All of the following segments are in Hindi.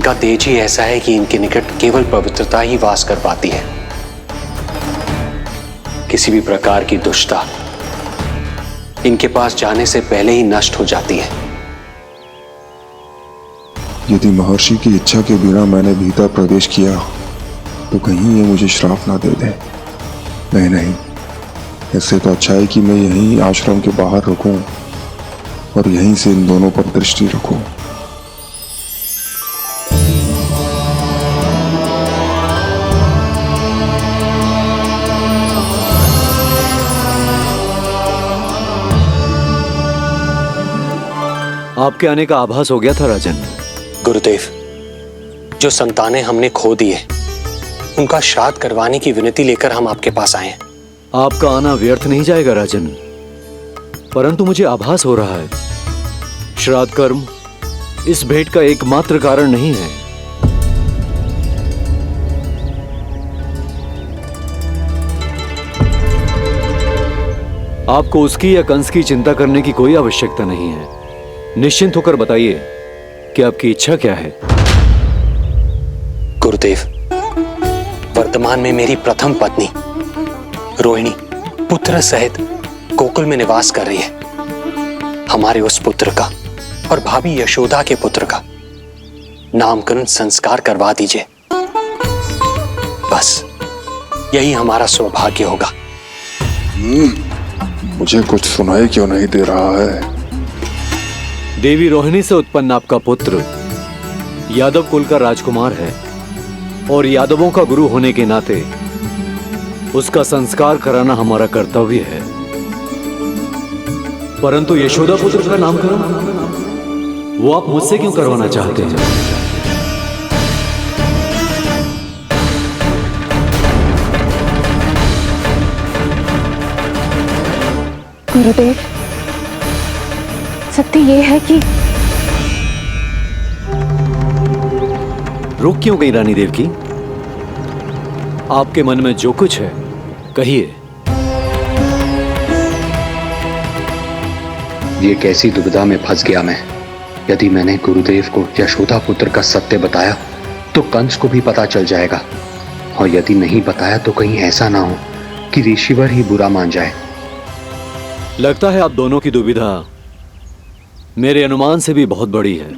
इनका तेज ही ऐसा है कि इनके निकट केवल पवित्रता ही वास कर पाती है। किसी भी प्रकार की दुष्टता इनके पास जाने से पहले ही नष्ट हो जाती है। यदि महर्षि की इच्छा के बिना मैंने भीतर प्रवेश किया तो कहीं ये मुझे श्राप ना दे दे। नहीं, इससे तो अच्छा है कि मैं यहीं आश्रम के बाहर रुकूं और यहीं से इन दोनों पर दृष्टि रखूं। आपके आने का आभास हो गया था राजन। गुरुदेव, जो संतानें हमने खो दी है उनका श्राद्ध करवाने की विनती लेकर हम आपके पास आए हैं। आपका आना व्यर्थ नहीं जाएगा राजन, परंतु मुझे आभास हो रहा है श्राद्ध कर्म इस भेंट का एकमात्र कारण नहीं है। आपको उसकी या कंस की चिंता करने की कोई आवश्यकता नहीं है। निश्चिंत होकर बताइए कि आपकी इच्छा क्या है। गुरुदेव, वर्तमान में मेरी प्रथम पत्नी रोहिणी पुत्र सहित गोकुल में निवास कर रही है। हमारे उस पुत्र का और भाभी यशोदा के पुत्र का नामकरण संस्कार करवा दीजिए। बस यही हमारा सौभाग्य होगा। मुझे कुछ सुनाई क्यों नहीं दे रहा है? देवी रोहिणी से उत्पन्न आपका पुत्र यादव कुल का राजकुमार है और यादवों का गुरु होने के नाते उसका संस्कार कराना हमारा कर्तव्य है। परंतु यशोदा पुत्र का नामकरण वो आप मुझसे क्यों करवाना चाहते हैं? गुरुदेव, सत्य ये है कि रुक क्यों गई रानी देव की? आपके मन में जो कुछ है कहिए। ये कैसी दुविधा में फंस गया मैं। यदि मैंने गुरुदेव को यशोदा पुत्र का सत्य बताया तो कंस को भी पता चल जाएगा, और यदि नहीं बताया तो कहीं ऐसा ना हो कि ऋषिवर ही बुरा मान जाए। लगता है आप दोनों की दुविधा मेरे अनुमान से भी बहुत बड़ी है।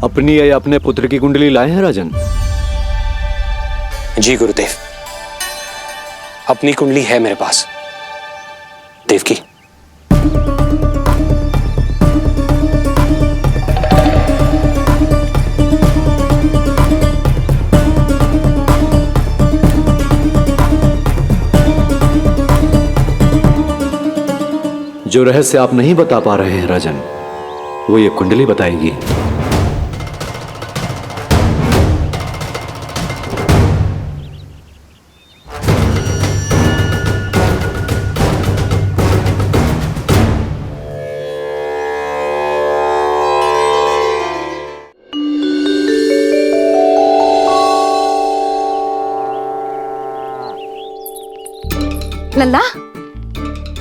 अपनी या अपने पुत्र की कुंडली लाए हैं राजन? जी गुरुदेव, अपनी कुंडली है मेरे पास। देवकी, जो रहस्य आप नहीं बता पा रहे हैं राजन, वो ये कुंडली बताएगी। लल्ला,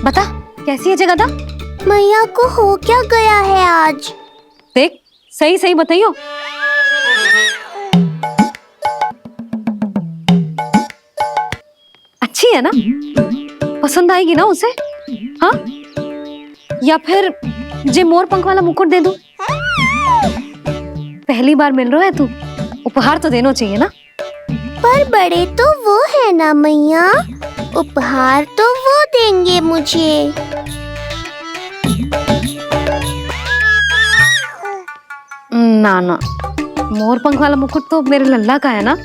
बता कैसी है जगदा? मैया को हो क्या गया है आज? देख, सही सही बताइयो। अच्छी है ना? पसंद आएगी ना उसे? हाँ? या फिर जे मोर पंख वाला मुकुट दे दूं? पहली बार मिल रहा है तू, उपहार तो देना चाहिए ना? पर बड़े तो वो है ना मैया, उपहार तो वो देंगे मुझे। ना ना, मोर पंख वाला मुकुट तो मेरे लल्ला का है ना,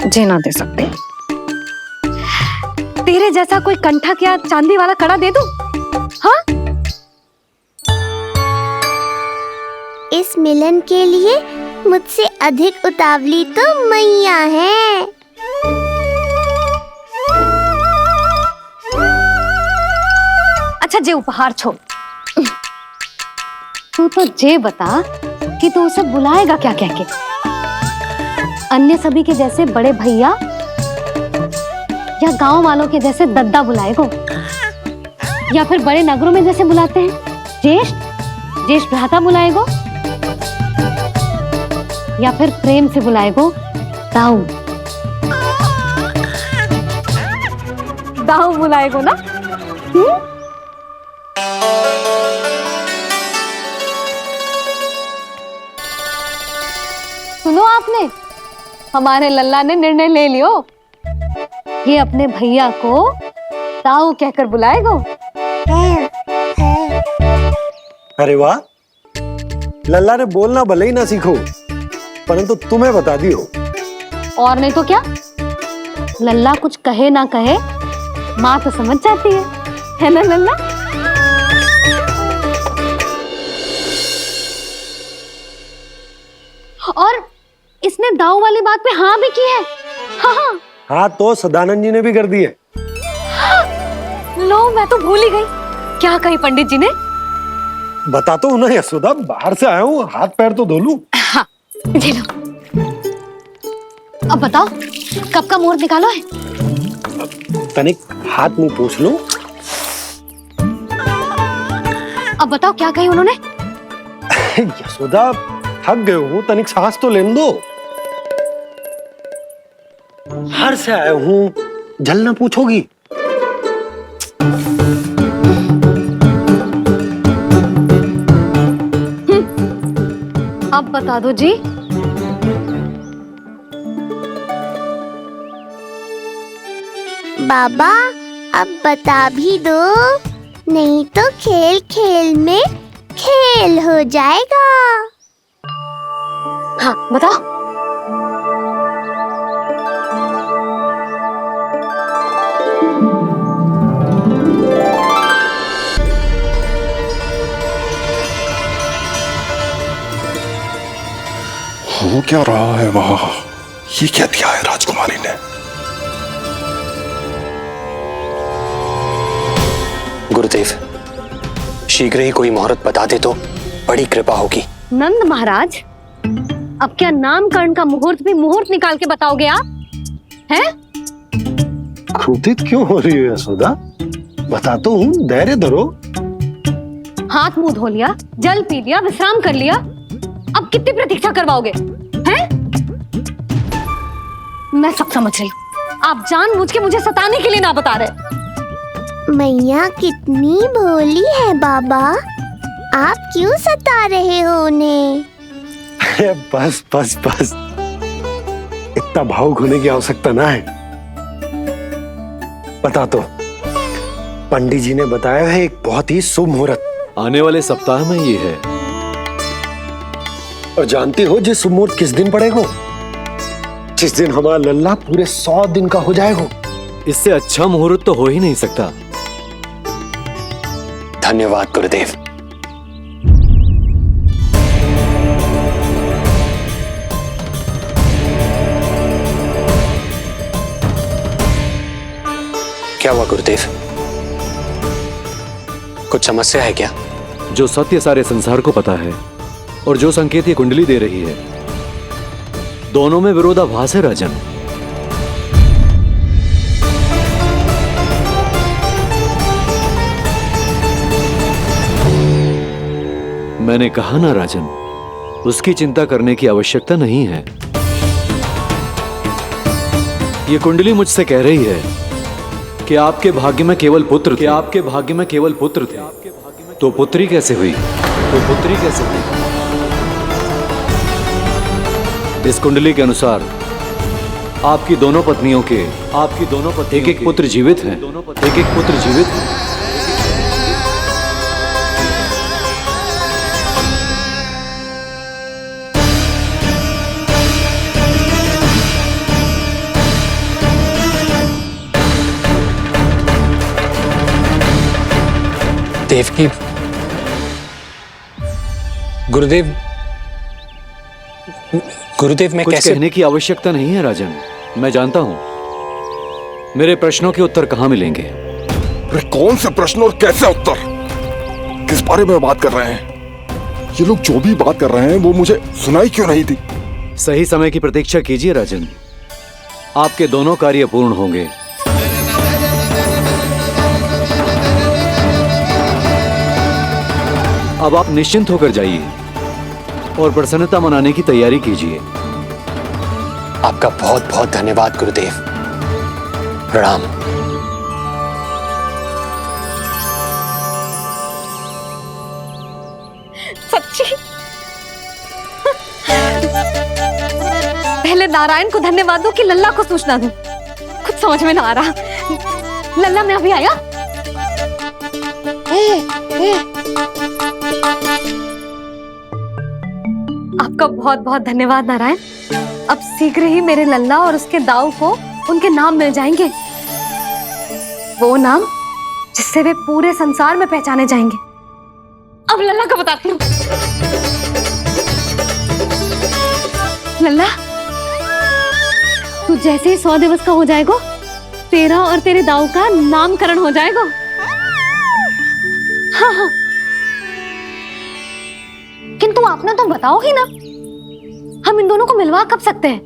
जे ना दे सकते। तेरे जैसा कोई कंठक या चांदी वाला कड़ा दे दूं? हाँ? इस मिलन के लिए मुझसे अधिक उतावली तो मैया है। अच्छा, जे उपहार छोड़, तू तो जे बता कि तू उसे बुलाएगा क्या कह के? अन्य सभी के जैसे बड़े भैया या गांव वालों के जैसे दद्दा बुलाएगो, या फिर बड़े नगरों में जैसे बुलाते हैं ज्येष्ठ भ्राता बुलाएगो? या फिर प्रेम से बुलाएगो दाऊ? दाऊ बुलाएगो ना? सुनो आपने, हमारे लल्ला ने निर्णय ले लियो, ये अपने भैया को दाऊ कहकर बुलाएगो। अरे वाह, लल्ला ने बोलना भले ही ना सीखो, परंतु तुम्हें बता दियो। और नहीं तो क्या, लल्ला कुछ कहे ना कहे माँ तो समझ जाती है ना लल्ला? और इसने दाऊ वाली बात पे हाँ भी की है। हाँ हाँ तो सदानंद जी ने भी कर दी है। लो, मैं तो भूल ही गई। क्या कही पंडित जी ने? बता तो ना यशोदा, बाहर से आया हूँ, हाथ पैर तो धो लूं। हाँ, ये लो। अब बताओ, कब का मुहूर्त निकालो है? तनिक हाथ मुंह पूछ लो। अब बताओ क्या कही उन्होंने? यशोदा थक गए हूँ, तनिक सांस तो लेने दो। बाहर से आया हूँ, जलना पूछोगी? अब बता दो जी। बाबा अब बता भी दो, नहीं तो खेल खेल में खेल हो जाएगा। हाँ बताओ। हो क्या रहा है वहां? ये क्या दिया है राजकुमारी ने? गुरुदेव, शीघ्र ही कोई मुहूर्त बता दे तो बड़ी कृपा होगी। नंद महाराज, अब क्या नामकरण का मुहूर्त भी मुहूर्त निकाल के बताओगे आप? हैं? क्रोधित क्यों हो रही हो यशोदा? बताता हूँ, धैर्य धरो। हाथ मुंह धो लिया, जल पी लिया, विश्राम कर लिया, अब कितनी प्रतीक्षा करवाओगे? हैं? मैं सब समझ रही हूँ, आप जानबूझ के मुझे सताने के लिए ना बता रहे। मैया कितनी भोली है बाबा, आप क्यों सता रहे हो उन्हें? बस बस बस, इतना भावुक होने की आवश्यकता ना है। बता तो, पंडित जी ने बताया है एक बहुत ही शुभ मुहूर्त आने वाले सप्ताह में ये है। और जानती हो जिस शुभ मुहूर्त किस दिन पड़ेगा? जिस दिन हमारा लल्ला पूरे 100 दिन का हो जाएगा। इससे अच्छा मुहूर्त तो हो ही नहीं सकता। धन्यवाद गुरुदेव। क्या हुआ गुरुदेव? कुछ समस्या है क्या? जो सत्य सारे संसार को पता है और जो संकेत ये कुंडली दे रही है, दोनों में विरोधाभास है राजन। मैंने कहा ना राजन, उसकी चिंता करने की आवश्यकता नहीं है। ये कुंडली मुझसे कह रही है कि आपके भाग्य में केवल पुत्र थे। आपके भाग्य में केवल पुत्र थे, तो पुत्री कैसे हुई? इस कुंडली के अनुसार आपकी दोनों पत्नियों के एक एक पुत्र जीवित हैं। देवकी, गुरुदेव मैं कुछ कैसे? कहने की आवश्यकता नहीं है राजन, मैं जानता हूं मेरे प्रश्नों के उत्तर कहां मिलेंगे। अरे कौन से प्रश्न और कैसे उत्तर? किस बारे में बात कर रहे हैं? ये लोग जो भी बात कर रहे हैं वो मुझे सुनाई क्यों नहीं दी? सही समय की प्रतीक्षा कीजिए राजन, आपके दोनों कार्य पूर्ण होंगे। अब आप निश्चिंत होकर जाइए। और प्रसन्नता मनाने की तैयारी कीजिए। आपका बहुत बहुत धन्यवाद गुरुदेव। प्रणाम। सच्ची? पहले नारायण को धन्यवाद दूं कि लल्ला को सूचना दूं? कुछ समझ में ना आ रहा। लल्ला मैं अभी आया। आपका बहुत बहुत धन्यवाद नारायण। अब शीघ्र ही मेरे लल्ला और उसके दाऊ को उनके नाम मिल जाएंगे, वो नाम जिससे वे पूरे संसार में पहचाने जाएंगे। अब लल्ला को बताती हूँ। लल्ला, तू जैसे ही 100 दिवस का हो जाएगा, तेरा और तेरे दाऊ का नामकरण हो जाएगा। हाँ हाँ, किंतु आपने तो बताओ ही ना, हम इन दोनों को मिलवा कब सकते हैं?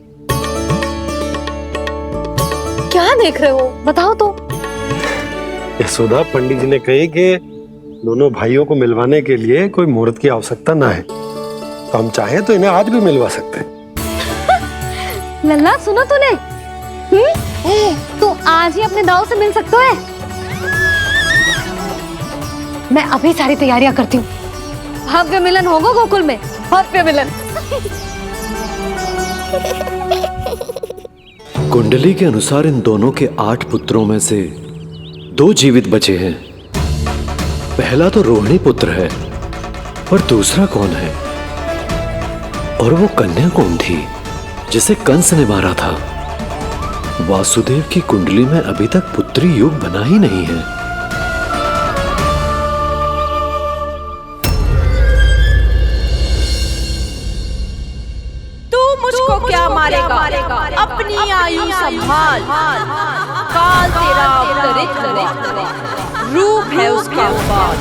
क्या देख रहे हो, बताओ तो। यशोदा, पंडित जी ने कही कि दोनों भाइयों को मिलवाने के लिए कोई मुहूर्त की आवश्यकता ना है, तो हम चाहें तो इन्हें आज भी मिलवा सकते हैं। लल्ला सुनो तूने, तू आज ही अपने दाऊ से मिल सकते है। मैं अभी सारी तैयारियां करती हूँ। भव्य मिलन होगा गोकुल में, भव्य मिलन। कुंडली के अनुसार इन दोनों के 8 पुत्रों में से 2 जीवित बचे हैं। पहला तो रोहिणी पुत्र है, पर दूसरा कौन है? और वो कन्या कौन थी जिसे कंस ने मारा था? वासुदेव की कुंडली में अभी तक पुत्री योग बना ही नहीं है। मुझको क्या मारेगा? अपनी आयु संभाल, काल तेरा अवतरित करे, रूप है उसका बाल।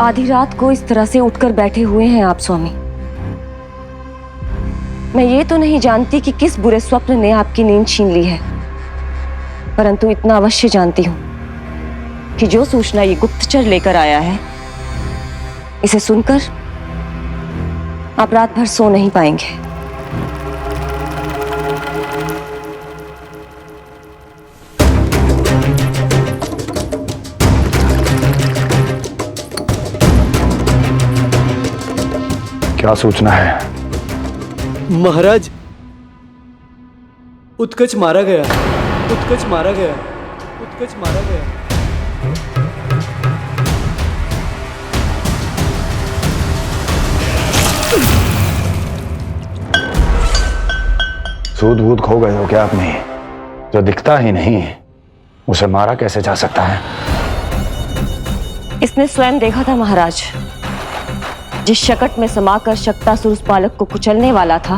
आधी रात को इस तरह से उठकर बैठे हुए हैं आप स्वामी। मैं ये तो नहीं जानती कि किस बुरे स्वप्न ने आपकी नींद छीन ली है, परंतु इतना अवश्य जानती हूं कि जो सूचना ये गुप्तचर लेकर आया है, इसे सुनकर आप रात भर सो नहीं पाएंगे। क्या सूचना है? महाराज, उत्कच मारा गया, उत्कच मारा गया, उत्कच मारा गया। सूद वूद खो गए हो क्या अपनी? जो दिखता ही नहीं उसे मारा कैसे जा सकता है? इसने स्वयं देखा था महाराज। जिस शकट में समाकर शक्तासुर उस बालक को कुचलने वाला था,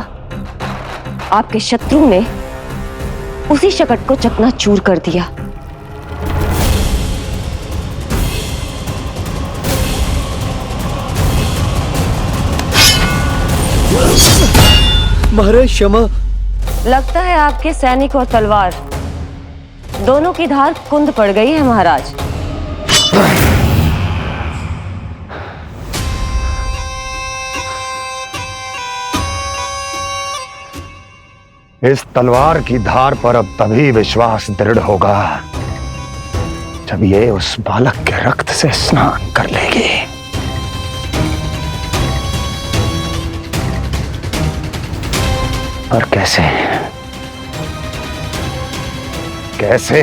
आपके शत्रु ने उसी शकट को चकनाचूर कर दिया। महाराज क्षमा। लगता है आपके सैनिक और तलवार दोनों की धार कुंद पड़ गई है महाराज। इस तलवार की धार पर अब तभी विश्वास दृढ़ होगा जब ये उस बालक के रक्त से स्नान कर लेगी। और कैसे? कैसे?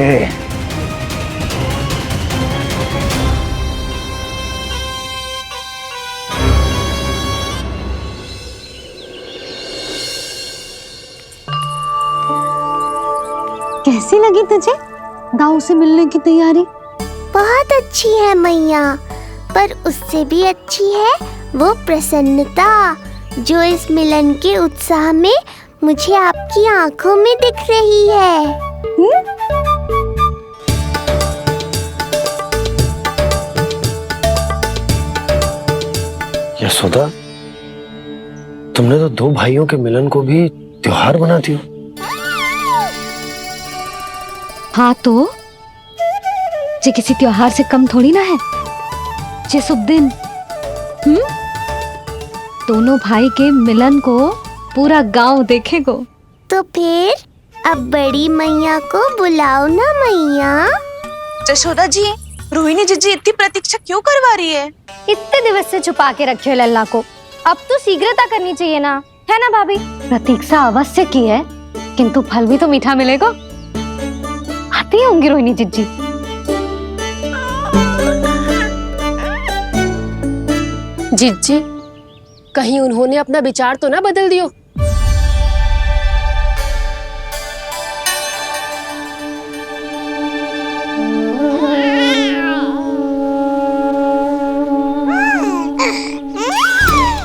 कैसी लगी तुझे दाऊ से मिलने की तैयारी? बहुत अच्छी है मैया, पर उससे भी अच्छी है वो प्रसन्नता जो इस मिलन के उत्साह में मुझे आपकी आंखों में दिख रही है। यशोदा, तुमने तो दो भाइयों के मिलन को भी त्योहार बनाती हो। हाँ तो ये किसी त्योहार से कम थोड़ी ना है। ये शुभ दिन दोनों भाई के मिलन को पूरा गांव देखेगो। तो फिर अब बड़ी मैया को बुलाओ ना मैया। यशोदा जी, रोहिणी जीजी इतनी प्रतीक्षा क्यों करवा रही है? इतने दिवस से छुपा के रखे हो लल्ला को, अब तो शीघ्रता करनी चाहिए ना, है ना भाभी? प्रतीक्षा अवश्य की है, किंतु फल भी तो मीठा मिलेगा। आती होंगी रोहिणी जीजी। जीजी, कहीं उन्होंने अपना विचार तो ना बदल दियो?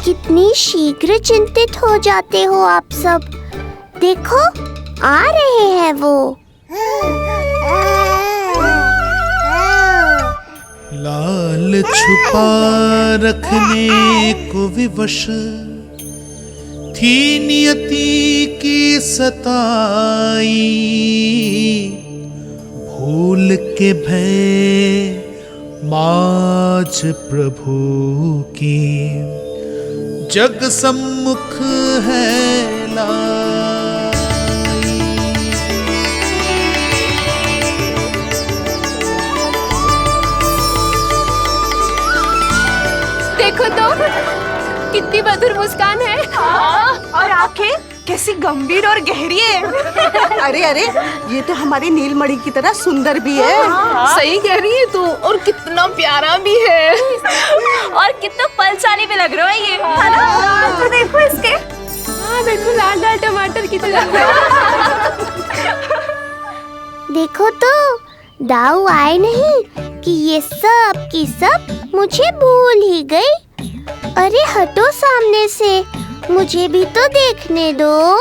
कितनी शीघ्र चिंतित हो जाते हो आप सब। देखो आ रहे हैं वो। लाल छुपा रखने को विवश थी नियति की सताई, भूल के भय माज प्रभु की जग सम्मुख है लाई। देखो तो कितनी मधुर मुस्कान है। और आंखें कैसी गंभीर और गहरी है। अरे अरे, ये तो हमारी नीलमणि की तरह सुंदर भी है। सही कह रही है तू, और कितना प्यारा भी है। और कितना बलशाली भी लग रहा है ये, है ना? तो देखो इसके। हाँ देखो, लाल लाल टमाटर की तरह। देखो तो दाऊ आए नहीं कि ये सब की सब मुझे भूल ही गई। अरे हटो सामने से, मुझे भी तो देखने दो।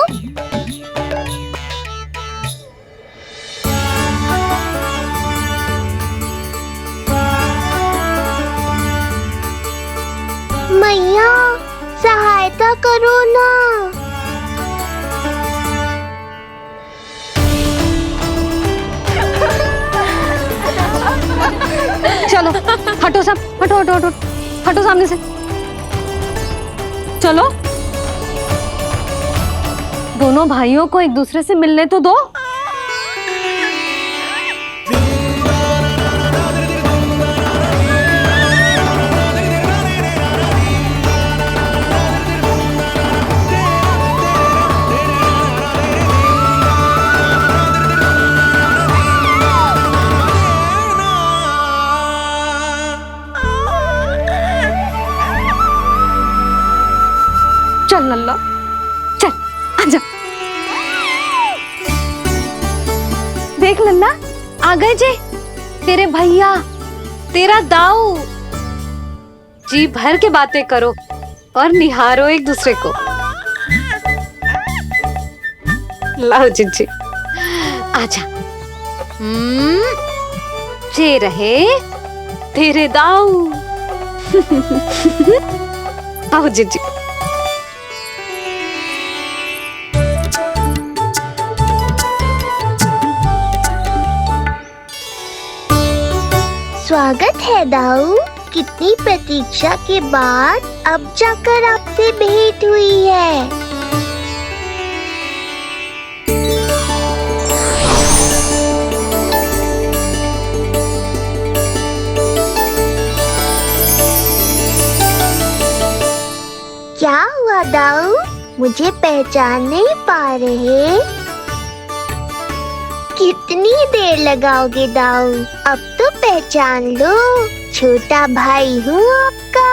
मैया सहायता करो ना। चलो हटो सब, हटो हटो हटो हटो सामने से। चलो दोनों भाइयों को एक दूसरे से मिलने तो दो। चल लल्ला, चल आजा। देख लल्ला, आ गए जे तेरे भैया, तेरा दाऊ। जी भर के बातें करो और निहारो एक दूसरे को। लाओ जीजी, आजा। जे रहे तेरे दाऊ। आओ जीजी। स्वागत है दाऊ। कितनी प्रतीक्षा के बाद अब जाकर आपसे भेंट हुई है। क्या हुआ दाऊ, मुझे पहचान नहीं पा रहे? कितनी देर लगाओगे दाऊ? अब तो पहचान लो, छोटा भाई हूँ आपका।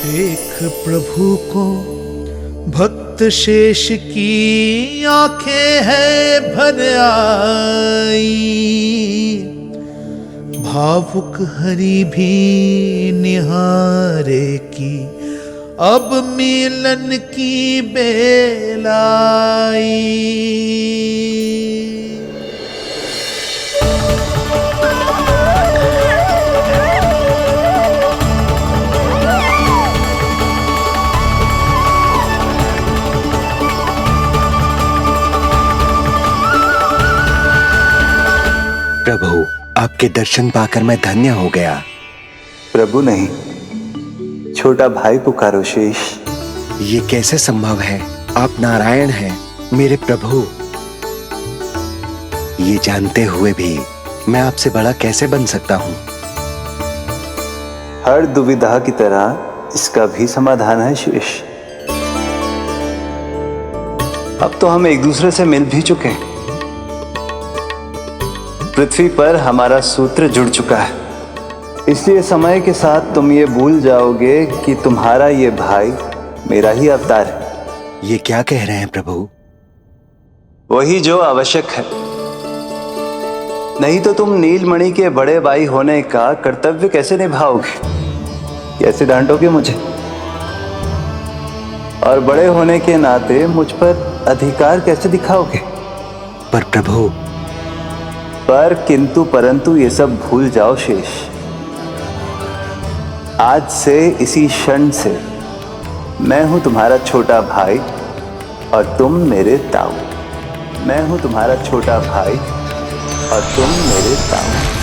देख प्रभु को भक्त शेष की आंखें है भर आई, भावुक हरि भी निहारे की अब मिलन की बेलाई। प्रभु, आपके दर्शन पाकर मैं धन्य हो गया। प्रभु नहीं, छोटा भाई पुकारो शेष। ये कैसे संभव है? आप नारायण हैं, मेरे प्रभु। ये जानते हुए भी मैं आपसे बड़ा कैसे बन सकता हूँ? हर दुविधा की तरह इसका भी समाधान है शेष। अब तो हम एक दूसरे से मिल भी चुके हैं। पृथ्वी पर हमारा सूत्र जुड़ चुका है, इसलिए समय के साथ तुम ये भूल जाओगे कि तुम्हारा ये भाई मेरा ही अवतार है। ये क्या कह रहे हैं प्रभु? वही जो आवश्यक है, नहीं तो तुम नीलमणि के बड़े भाई होने का कर्तव्य कैसे निभाओगे? कैसे डांटोगे मुझे? और बड़े होने के नाते मुझ पर अधिकार कैसे दिखाओगे? पर प्रभु, पर किंतु परंतु ये सब भूल जाओ शेष। आज से, इसी क्षण से मैं हूं तुम्हारा छोटा भाई और तुम मेरे ताऊ। मैं हूं तुम्हारा छोटा भाई और तुम मेरे ताऊ।